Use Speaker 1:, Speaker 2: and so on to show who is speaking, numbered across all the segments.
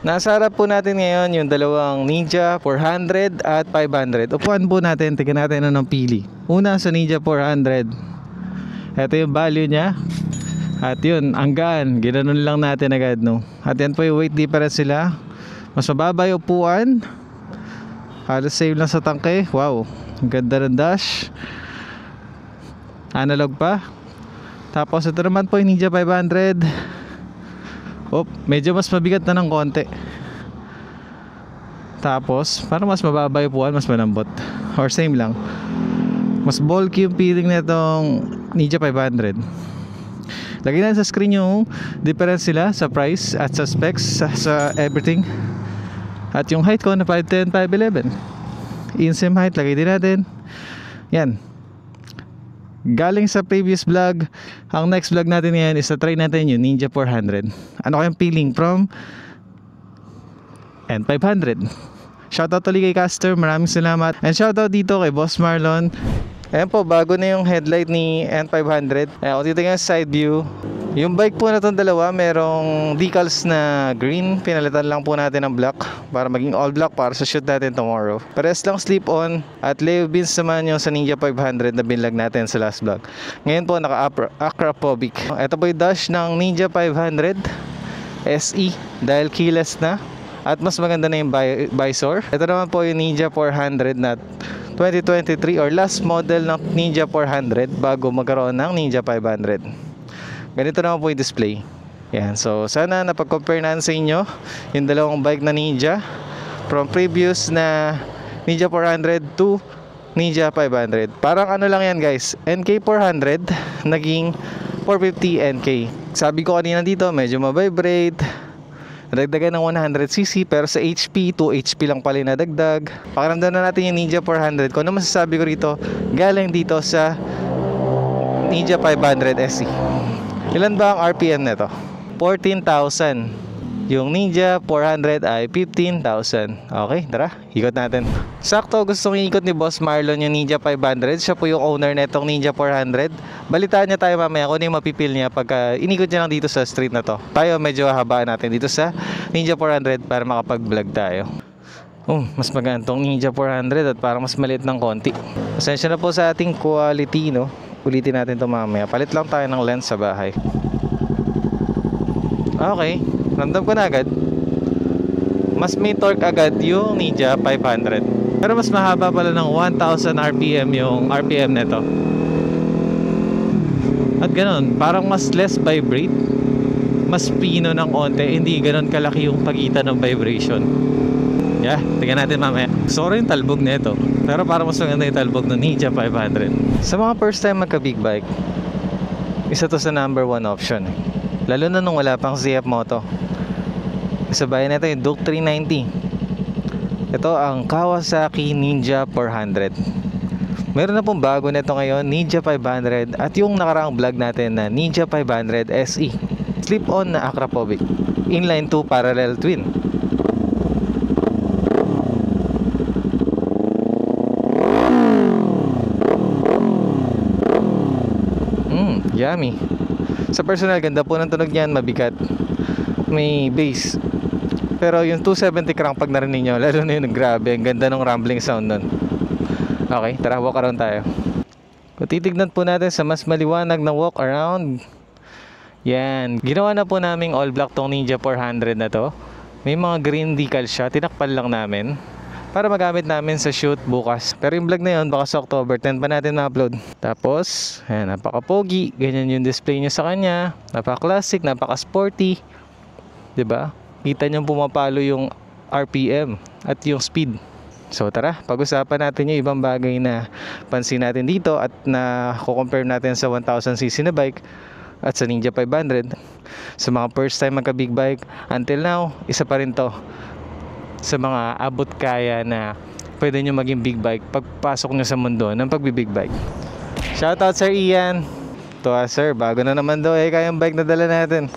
Speaker 1: Nasa harap po natin ngayon yung dalawang Ninja 400 at 500. Upuan po natin, tingnan natin anong pili. Una sa Ninja 400. Ito yung value niya. At yun, ang gaan. Ginanon lang natin agad, no? At yan po yung weight difference sila. Mas mababa yung upuan. Halos same lang sa tangke. Wow, ang ganda ng dash. Analog pa. Tapos ito naman po yung Ninja 500. Medyo mas mabigat na ng konti. Tapos parang mas mababa yung upuan, mas malambot. Or same lang. Mas bulky yung feeling na itong Ninja 500. Lagyan na sa screen yung difference sila sa price at sa specs, sa everything. At yung height ko na 5'10", 5'11". Inseam height, lagay din natin. Yan. Galing sa previous vlog, ang next vlog natin ngayon is na-try natin yung Ninja 400. Ano kayong feeling from N500? Shoutout ulit kay Caster, maraming salamat. And shoutout dito kay Boss Marlon. Ayan po, bago na yung headlight ni N500. Ayan, kung titignan sa side view, yung bike po na itong dalawa, merong decals na green. Pinalitan lang po natin ng black para maging all black para sa shoot natin tomorrow. Pares lang slip on at Leo Beans naman yung sa Ninja 500 na binlag natin sa last vlog. Ngayon po naka-Acropovic. Ito po yung dash ng Ninja 500 SE dahil keyless na at mas maganda na yung visor. Ito naman po yung Ninja 400 na 2023 or last model ng Ninja 400 bago magkaroon ng Ninja 500. Ganito naman po yung display. Yan. So sana napag-compare natin sa inyo yung dalawang bike na Ninja from previous na Ninja 400 to Ninja 500. Parang ano lang yan guys, NK 400 naging 450 NK. Sabi ko kanina dito medyo mabibrate, nadagdagan ng 100cc, pero sa HP 2 HP lang pala nadagdag. Pakiramdam na natin yung Ninja 400. Kung ano masasabi ko rito, galing dito sa Ninja 500 SE. Ilan ba ang RPM nito? 14,000. Yung Ninja 400 ay 15,000. Okay, tara, ikot natin. Sakto, gustong ikot ni Boss Marlon yung Ninja 500. Siya po yung owner netong Ninja 400. Balitaan niya tayo mamaya kung ano yung mapipil niya pagka inikot niya lang dito sa street na to. Tayo medyo habaan natin dito sa Ninja 400 para makapag-vlog tayo. Mas magandang Ninja 400 at parang mas maliit ng konti. Pasensya na po sa ating quality, no? Ulitin natin ito mamaya. Palit lang tayo ng lens sa bahay. Okay, ramdam ko na agad. Mas may torque agad yung Ninja 500. Pero mas mahaba pala ng 1,000 RPM yung RPM nito. At ganun, parang mas less vibrate. Mas pino ng konti. Hindi ganun kalaki yung pagitan ng vibration. Yeah, tingnan natin mamaya. Sorry yung talbog nito, pero parang mas maganda yung talbog ng Ninja 500. Sa mga first time magka big bike, isa to sa number 1 option. Lalo na nung wala pang ZF Moto. Kasabayan nito yung Duke 390. Ito ang Kawasaki Ninja 400. Meron na pong bago nito ngayon, Ninja 500, at yung nakaraang vlog natin na Ninja 500 SE. Slip-on na Acropovic. Inline 2 parallel twin. Yummy. Sa personal, ganda po ng tunog niyan, mabigat. May bass. Pero yung 270 crank pag narinig nyo, lalo na yun, grabe, ang ganda ng rumbling sound nun. Okay, tara, walk around tayo. Kung titignan po natin sa mas maliwanag na walk around, yan, ginawa na po naming all black tong Ninja 400 na to. May mga green decal siya, tinakpan lang namin para magamit namin sa shoot bukas. Pero yung vlog na yun, baka sa October 10 pa natin ma-upload. Tapos, ayan, napaka-pogi. Ganyan yung display nyo sa kanya. Napaka-classic, napaka-sporty. Diba? Kita nyo pumapalo yung RPM at yung speed. So tara, pag-usapan natin yung ibang bagay na pansin natin dito at na kukompare natin sa 1,000cc na bike at sa Ninja 500. Sa mga first time magka big bike, until now, isa pa rin to sa mga abot kaya na pwede nyo maging big bike pagpasok nyo sa mundo ng pagbi-big bike. Shoutout Sir Ian. Ito sir, bago na naman daw kayang bike na dala natin.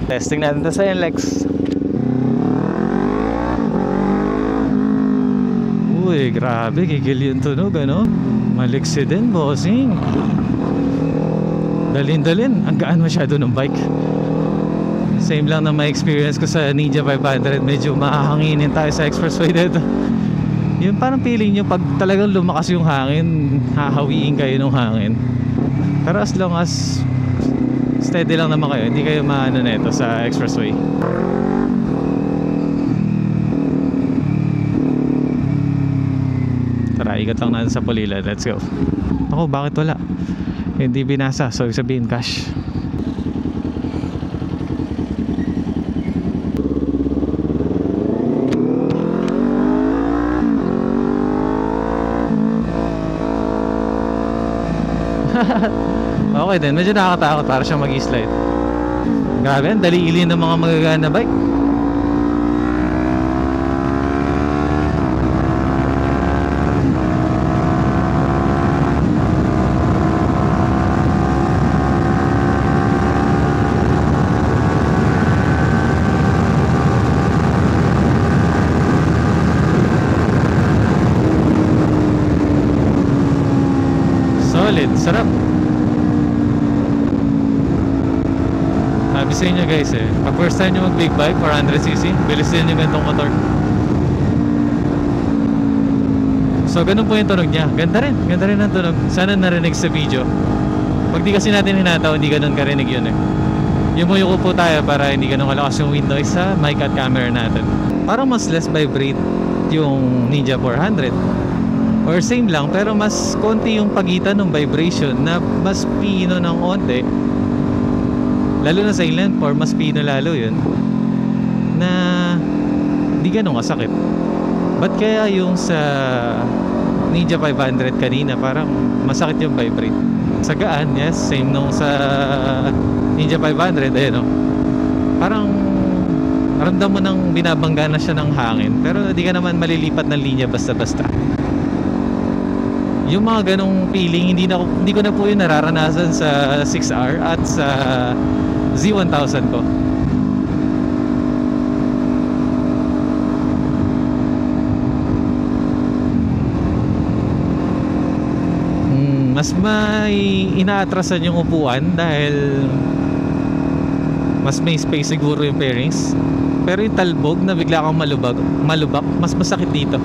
Speaker 1: Testing natin ito sa NLEX. Uy, grabe, gigil yung tunog, ano? Maliksi din, bossing. Dalin-dalin, ang gaan masyado ng bike. Same lang na may experience ko sa Ninja 500. Medyo mahahanginin tayo sa expressway dito. Yung parang feeling nyo pag talagang lumakas yung hangin, hahawiin kayo ng hangin. Pero as long as steady lang naman kayo, hindi kayo maano neto sa expressway. Tara, ikot lang natin sa Pulilan. Let's go. Ako, bakit wala? Hindi binasa, so ibig sabihin cash. Okay din, medyo nakakatakot para siyang mag-slide. Grabe, ang dali-ilin ng mga magagana bike. Solid, sarap. Sabi sa inyo guys pag first time nyo mag big bike 400cc, bilisin nyo ganitong motor. So ganun po yung tunog nya. Ganda rin ang tunog. Sana narinig sa video. Pag di kasi natin hinataw, hindi ganun karinig yun Yumuyo ko po tayo para hindi ganun kalakas yung wind noise sa mic at camera natin. Parang mas less vibrate yung Ninja 400. Or same lang, pero mas konti yung pagitan ng vibration na mas pino ng onte. Lalo na sa inland 4, mas pino lalo yun. Na di ganun kasakit. Ba't kaya yung sa Ninja 500 kanina parang masakit yung vibrate? Sa gaan, yes, same nung sa Ninja 500, ayun o. Parang ramdam mo nang binabangga na siya ng hangin, pero di ka naman malilipat ng linya basta-basta. Yung mga ganong feeling, hindi ko na po yun nararanasan sa 6R at sa Z1000 ko. Mas may inaatrasan yung upuan dahil mas may space siguro yung pairings. Pero yung talbog na bigla kang malubak, mas masakit dito.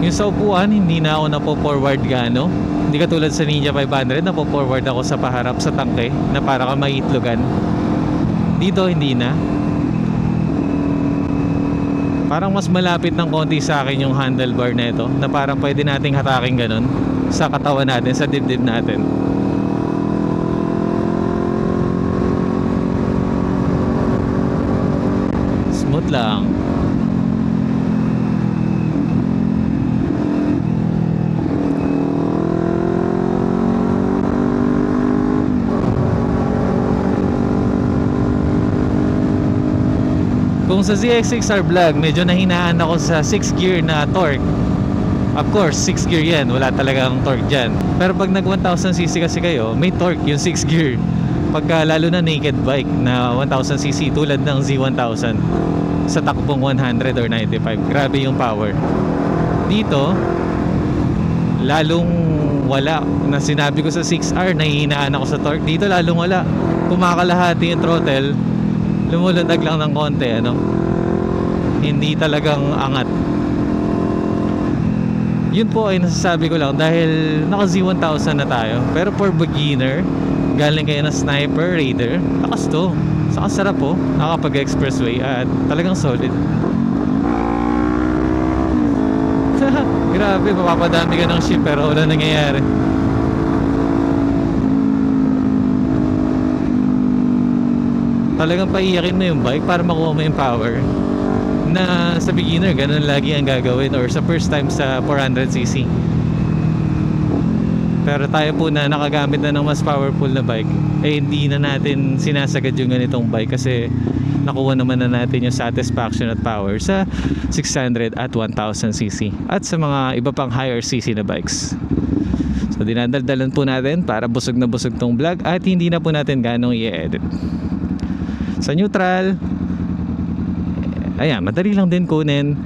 Speaker 1: Yung sa upuan, hindi na ako napo-forward gano. Hindi katulad sa Ninja 500, napo-forward ako sa paharap sa tangke na para ka maitlogan. Dito, hindi na. Parang mas malapit ng konti sa akin yung handlebar na ito, na parang pwede nating hatakin ganun sa katawan natin, sa dibdib natin. Smooth lang. Kung sa ZX6R vlog, medyo nahinaan ako sa 6 gear na torque. Of course, 6 gear yan. Wala talagang torque dyan. Pero pag nag 1000cc kasi kayo, may torque yung 6 gear. Pagka lalo na naked bike na 1000cc tulad ng Z1000 sa takbong 100 or 95. Grabe yung power. Dito, lalong wala. Na sinabi ko sa 6R, nahihinaan ako sa torque. Dito lalong wala. Kumakalahati yung throttle, lumulundag lang ng konti, hindi talagang angat. Yun po ay nasasabi ko lang dahil naka Z1000 na tayo. Pero for beginner, galing kayo na Sniper, Raider, lakas to. Saka sarap po, nakapag-expressway at talagang solid. Grabe, mapapadami ka ng ship pero wala nangyayari. Talagang paiyakin mo yung bike para makuha mo yung power. Na sa beginner, ganun lagi ang gagawin, or sa first time sa 400cc. Pero tayo po na nakagamit na ng mas powerful na bike, hindi na natin sinasagad yung ganitong bike kasi nakuha naman na natin yung satisfaction at power sa 600 at 1000cc at sa mga iba pang higher cc na bikes. So dinadaldalan po natin para busog na busog tong vlog at hindi na po natin ganong i-edit. Sa neutral, ayan, madali lang din kunin.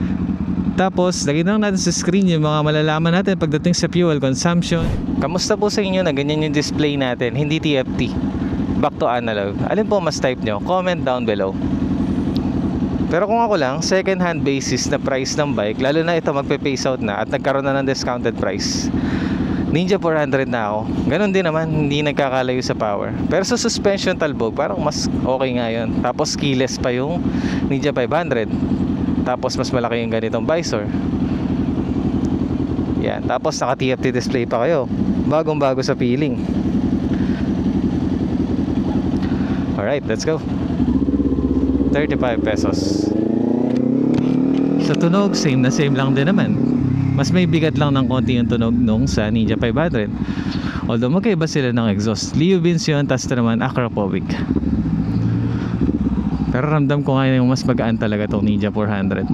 Speaker 1: Tapos, lagyan lang natin sa screen yung mga malalaman natin pagdating sa fuel consumption. Kamusta po sa inyo na ganyan yung display natin, hindi TFT? back to analog, alin po mas type nyo? Comment down below. Pero kung ako lang, second hand basis na price ng bike, lalo na ito magpe-phase out na at nagkaroon na ng discounted price, Ninja 400 na ako. Ganun din naman, hindi nagkakalayo sa power. Pero sa suspension talbog, parang mas okay nga yun. Tapos keyless pa yung Ninja 500. Tapos mas malaki yung ganitong visor. Yan, tapos naka TFT display pa kayo. Bagong bago sa feeling. Alright, let's go. 35 pesos. Sa tunog, same na same lang din naman. Mas may bigat lang ng konti yung tunog nung sa Ninja 500. Although magkaiba sila ng exhaust. Leo Beans yun, tas ito naman Acropovic. Pero ramdam ko ngayon yung mas magaan talaga tong Ninja 400.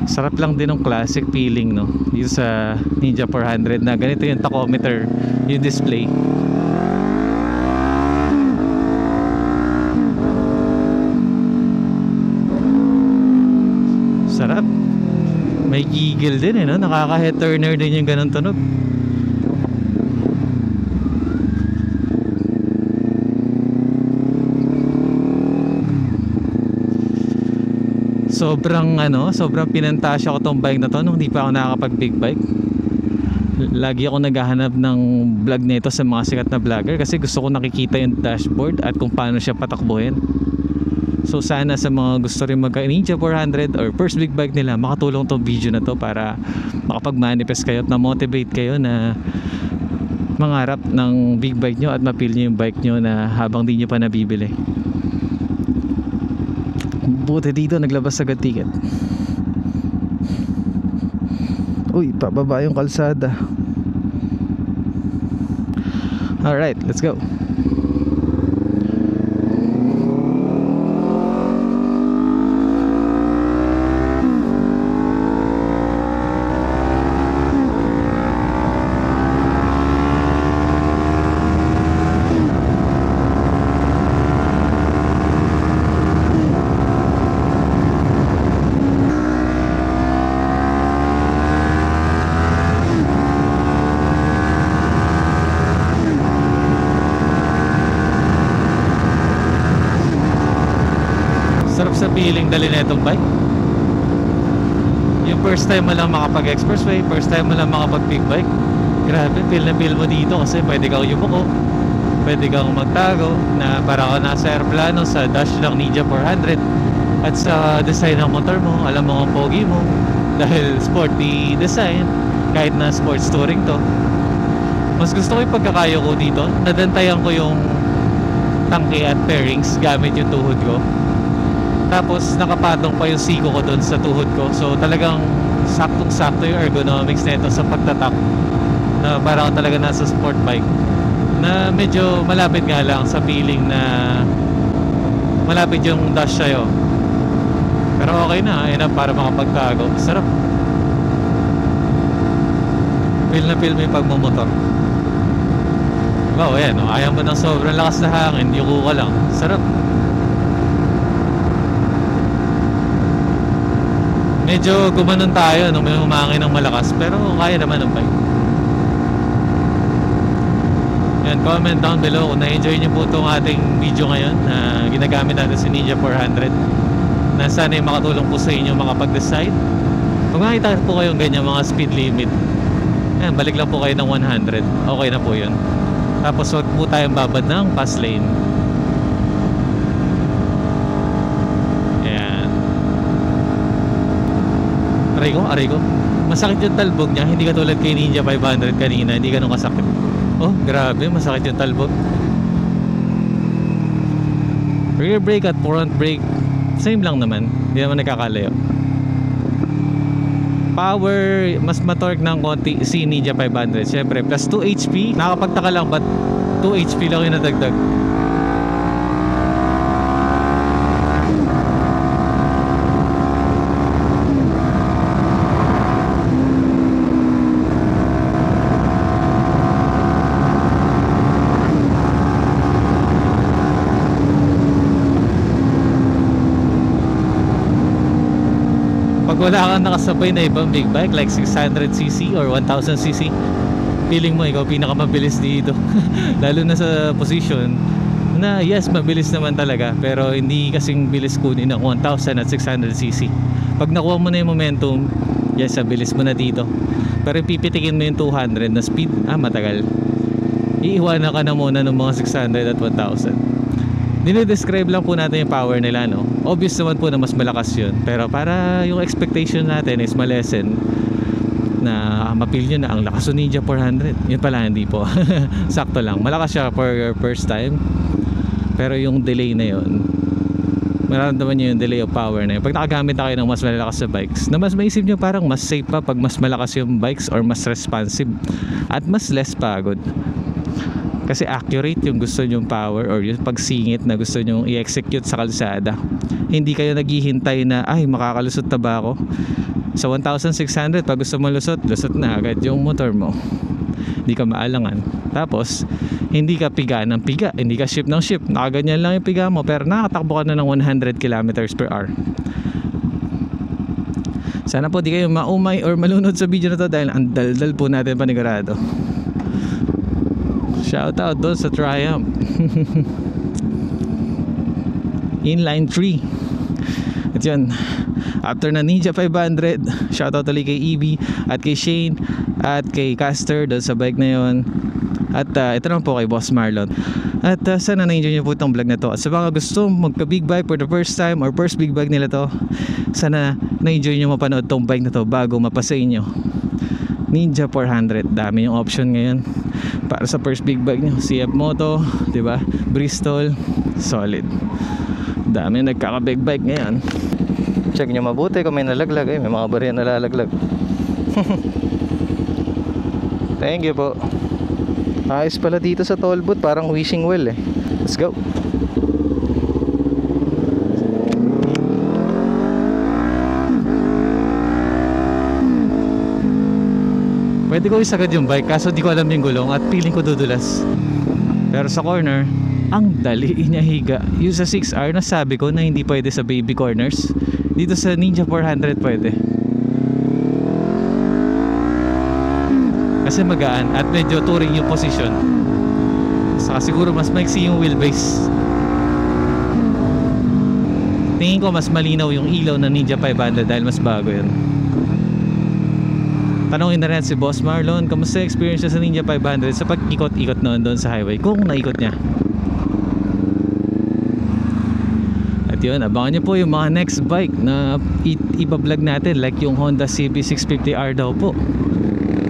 Speaker 1: Sarap lang din ng classic feeling, no? Dito sa Ninja 400 na ganito yung tachometer, yung display. Sarap. May gigil din, no? Nakaka-head turner din yung ganun tunog. Sobrang pinantasya ko tong bike na to nung hindi pa ako nakakapag big bike. Lagi ako naghahanap ng vlog nito sa mga sikat na vlogger kasi gusto ko nakikita yung dashboard at kung paano siya patakbuhin. So sana sa mga gusto rin magka Ninja 400 or first big bike nila, makatulong tong video na to para makapag-manifest kayo at na-motivate kayo na mangarap ng big bike nyo at mapil nyo yung bike nyo na habang di nyo pa nabibili. Buti dito naglabas agad ticket. Uy, pababa yung kalsada. Alright, let's go. Sarap sa feeling dali na itong bike. Yung first time mo lang makapag-expressway, first time mo lang makapag-big bike, grabe, feel na feel mo dito kasi pwede kang yumuko, pwede kang magtago na para ka nasa aeroplano sa dash ng Ninja 400. At sa design ng motor mo, alam mo ang pogi mo dahil sporty design, kahit na sports touring to. Mas gusto ko yung pagkakayo ko dito, nadantayan ko yung tangke at pairings gamit yung tuhod ko. Tapos nakapatong pa yung siko ko doon sa tuhod ko. So talagang saktong-sakto yung ergonomics nito sa pagtatak. Na parang talaga nasa sport bike. Na medyo malapit nga lang sa feeling na malapit yung dash sa'yo. Pero okay na, enough para makapagtago. Sarap. Feel na feel mo yung pagmumotor. Wow, ayan, ayaw mo ng sobrang lakas na hangin, yuko ka lang. Sarap. Medyo gumanon tayo nung may humangin ng malakas, pero kaya naman ang bike. Yan, comment down below kung na-enjoy nyo po itong ating video ngayon na ginagamit natin si Ninja 400, na sana yung makatulong po sa inyo makapag-decide. Kung nakita po kayong ganyan mga speed limit, yan, balik lang po kayo ng 100, okay na po yun. Tapos huwag po tayong babad ng fast lane. Aray ko, masakit yung talbog niya, hindi katulad kay Ninja 500 kanina, hindi ganun kasakit. Oh, grabe, masakit yung talbog. Rear brake at front brake, same lang naman, hindi naman nagkakalayo. Power, mas matorque ng konti si Ninja 500, syempre, plus 2 HP, nakakapagtaka lang ba't 2 HP lang yung nadagdag. Pag wala kang nakasabay na ibang big bike like 600cc or 1000cc, feeling mo ikaw pinakamabilis dito. Lalo na sa position, na yes, mabilis naman talaga, pero hindi kasing bilis kunin ng 1000 at 600cc. Pag nakuha mo na yung momentum, yes, bilis mo na dito. Pero pipitikin mo yung 200 na speed, matagal. Iiwanan ka na muna ng mga 600 at 1000. Dinidescribe lang po natin yung power nila, no? Obvious naman po na mas malakas yun, pero para yung expectation natin is malesen, na mapil nyo na ang lakas ng Ninja 400. Yun pala, hindi po. Sakto lang, malakas siya for your first time, pero yung delay na yun, mararamdaman nyo yung delay of power na yun. Pag nakagamit na kayo ng mas malalakas sa bikes, na mas maisip nyo parang mas safe pa pag mas malakas yung bikes or mas responsive at mas less pagod. Kasi accurate yung gusto nyong power or yung pagsingit na gusto nyong i-execute sa kalsada. Hindi kayo naghihintay na, ay, makakalusot na ba ako? Sa 1,600, pag gusto mo lusot na agad yung motor mo. Hindi ka maalangan. Tapos, hindi ka piga ng piga, hindi ka shift ng shift. Nakaganyan lang yung piga mo, pero nakatakbo ka na ng 100 kilometers per hour. Sana po di kayo maumay or malunod sa video na to dahil ang daldal po natin panigurado. Shout out doon sa Triumph. Inline 3. At yun, after na Ninja 500, shout out ulit kay EB at kay Shane at kay Caster doon sa bike na yun. At ito naman po kay Boss Marlon. At sana na-enjoy nyo po itong vlog na to. At sa mga gusto magka big bike for the first time or first big bike nila to, sana na-enjoy nyo mapanood tong bike na to bago mapasa inyo. Ninja 400, dami yung option ngayon para sa first big bike nyo. CF Moto, diba? Bristol, solid. Dami nagkaka big bike ngayon. Check nyo mabuti kung may nalaglag. May mga barya nalalaglag. Thank you po. Ayos pala dito sa toll booth, parang wishing well eh. Let's go. Pwede ko isagad yung bike kaso di ko alam yung gulong at feeling ko dudulas. Pero sa corner, ang dali niya higa. Yung sa 6R na sabi ko na hindi pwede sa baby corners, dito sa Ninja 400 pwede. Kasi magaan at medyo touring yung position. Saka siguro mas maiksi yung wheelbase. Tingin ko mas malinaw yung ilaw ng Ninja 500 dahil mas bago yun. Tanongin na rin si Boss Marlon kamusta experience niya sa Ninja 500 sa pag-ikot-ikot noon doon sa highway kung naikot niya. At yun, abangan niyo po yung mga next bike na iba-vlog natin, like yung Honda CB650R daw po.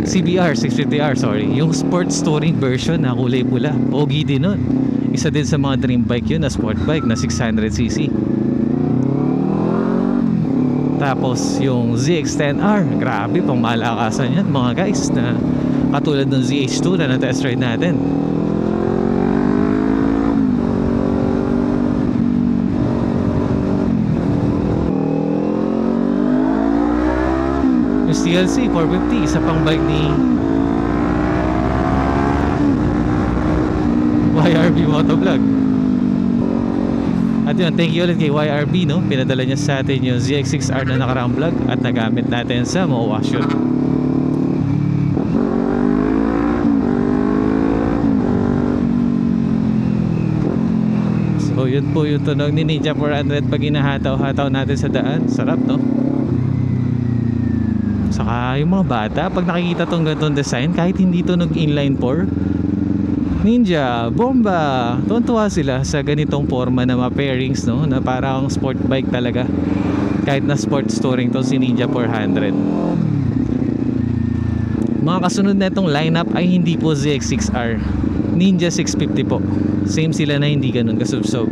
Speaker 1: CBR 650R, sorry. Yung sports touring version na kulay pula. Pogi din nun. Isa din sa mga dream bike yun na sport bike na 600cc. Tapos yung ZX-10R, grabe pang malakasan yan mga guys, na katulad ng ZH2 na na-test ride natin. Yung CLC 450, isa pang bike ni YRB Motovlog. At yun, thank you ulit kay YRB, no? Pinadala niya sa atin yung ZX6R na nakaraang vlog at nagamit natin sa Mowash. So yun po yung tunog ni Ninja 400 pag hinahataw-hataw natin sa daan. Sarap, no? Saka yung mga bata, pag nakikita tong ganitong design, kahit hindi tunog inline 4, Ninja, bomba! Tuwan-tuwa sila sa ganitong forma na mga pairings, no? Na parang sport bike talaga. Kahit na sports touring to si Ninja 400. Mga kasunod na itong lineup ay hindi po ZX6R, Ninja 650 po. Same sila na hindi ganun kasubsob.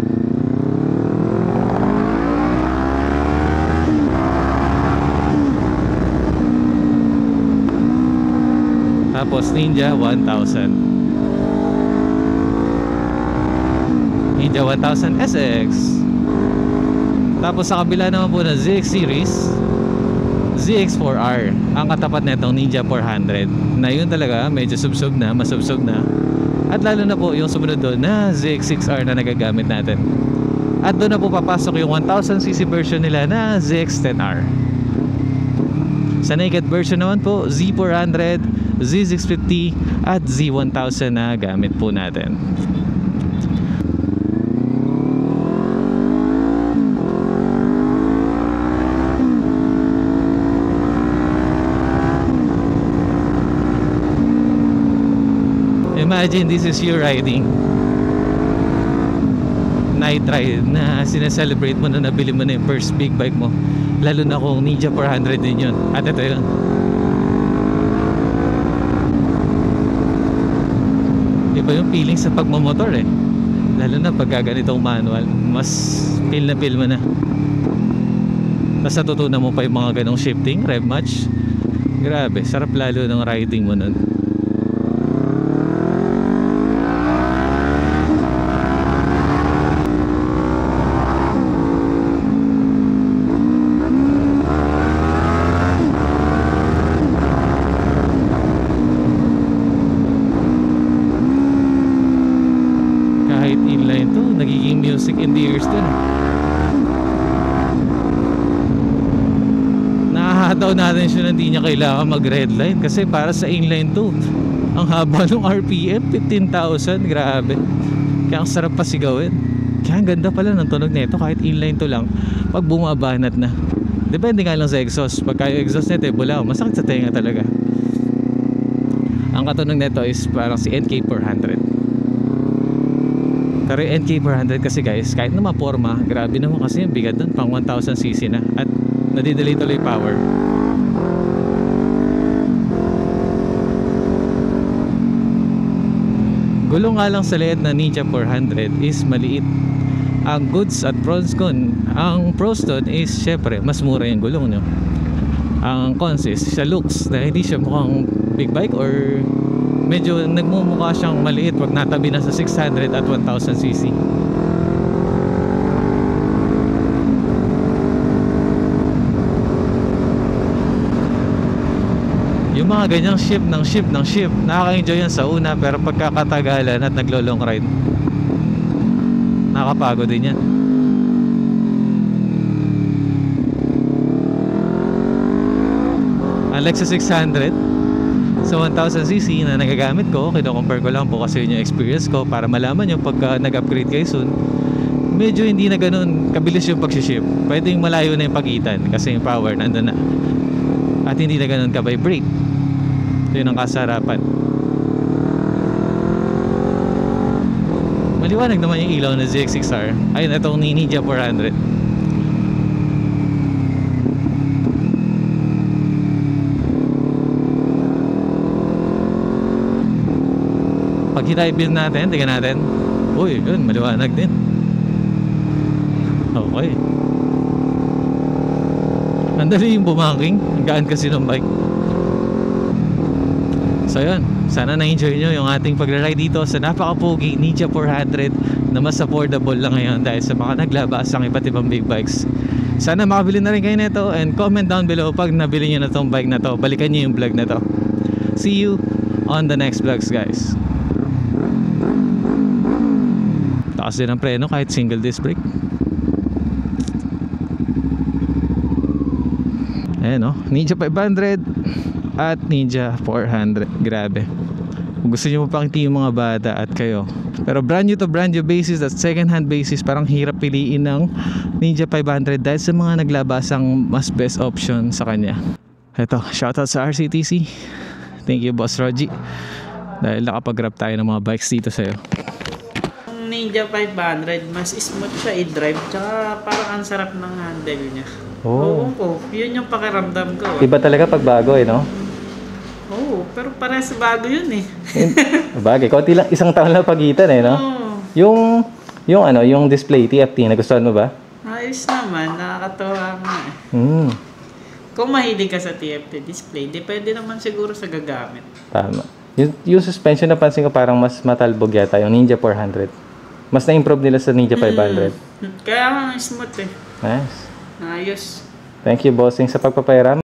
Speaker 1: Tapos Ninja 1000, Ninja 1000 SX. Tapos sa kabila naman po na ZX series, ZX4R ang katapat na itong Ninja 400 na yun talaga medyo subsob na, masubsob na. At lalo na po yung sumunod doon na ZX6R na nagagamit natin. At doon na po papasok yung 1000cc version nila na ZX10R. Sa naked version naman po, Z400, Z650 at Z1000 na gamit po natin. Imagine this is your riding night ride na sinaselebrate mo na nabili mo na yung first big bike mo. Lalo na kung Ninja 400 din yun. At ito yun. Iba yung feeling sa pagmamotor eh. Lalo na pag ganitong manual, mas feel mo na. Tapos natutunan mo pa yung mga ganong shifting, rev match. Grabe, sarap lalo ng riding mo nun. Kahit inline to, nagiging music in the ears din. Nakahataw natin siya na hindi niya kailangan mag redline kasi para sa inline to ang haba ng RPM 15,000, grabe. Kaya ang sarap pa sigawin. Kaya ang ganda pala ng tunog nito kahit inline to lang pag bumabanat na. Depende nga lang sa exhaust. Pagka yung exhaust nito bulaw, masakit sa tenga talaga. Ang katunog nito is parang si NK400. Pero yung NK400 kasi guys, kahit na maporma, grabe naman kasi yung bigat dun, pang 1000cc na. At nadidelay tuloy power. Gulong nga lang sa liit na Ninja 400 is maliit. Ang goods at pros con, ang pros doon is syempre mas mura yung gulong nyo. Ang cons is sa looks na hindi siya mukhang big bike or medyo nagmumukha siyang maliit pag natabi na sa 600 at 1000cc. Yung mga ganyang shift ng shift nakaka-enjoy yan sa una, pero pagkakatagalan at naglo-long ride nakakapagod din yan. Unlike sa 600, sa 1000cc na nagagamit ko, kino-compare ko lang po kasi yun yung experience ko para malaman yung pagka nag-upgrade kayo soon, medyo hindi na ganun kabilis yung pag-shift. Pwedeng malayo na yung pagitan kasi yung power nandun na. At hindi na ganun ka-vibrate. Ito yun ang kasarapan. Maliwanag naman yung ilaw na ZX-6R. Ayun, itong Ninja 400. Pag hitaipin natin, tingnan natin. Uy, yun, maliwanag din. Okay. Ang dali yung bumaking. Ang gaan kasi ng bike. So yun, sana na-enjoy nyo yung ating pagra-ride dito sa napaka-pogi Ninja 400 na mas affordable lang ngayon dahil sa mga naglabas ang iba't ibang big bikes. Sana makabili na rin kayo nito and comment down below pag nabili nyo na tong bike na to. Balikan nyo yung vlog na to. See you on the next vlogs, guys. Takas din ang preno kahit single disc brake. Ayan o, Ninja 500 at Ninja 400. Grabe. Kung gusto nyo mapakita yung mga bata at kayo. Pero brand new basis at second hand basis, parang hirap piliin ng Ninja 500 dahil sa mga naglabasang mas best option sa kanya. Ito, shoutout sa RCTC. Thank you, Boss Roji, dahil nakapag-grab tayo ng mga bikes dito sa'yo.
Speaker 2: Ninja 500, mas smooth siya i-drive, tsaka parang ang sarap ng handle niya.
Speaker 1: Oh.
Speaker 2: Oo, yun yung pakiramdam ko.
Speaker 1: Iba talaga pag bago no?
Speaker 2: Oo, pero parehas bago yun eh.
Speaker 1: Bagay, konti lang, isang taon lang pagitan no?
Speaker 2: Oo.
Speaker 1: Yung display, TFT, nagustuhan mo ba?
Speaker 2: Ayos naman, nakakatawa nga eh. Kung mahilig ka sa TFT display, depende naman siguro sa gagamit.
Speaker 1: Tama. Yung suspension na pansin ko parang mas matalbog yata yung Ninja 400. Mas na-improve nila sa Ninja 500.
Speaker 2: Kaya nga smooth eh.
Speaker 1: Nice.
Speaker 2: Ayos.
Speaker 1: Thank you, bossing, sa pagpapairam.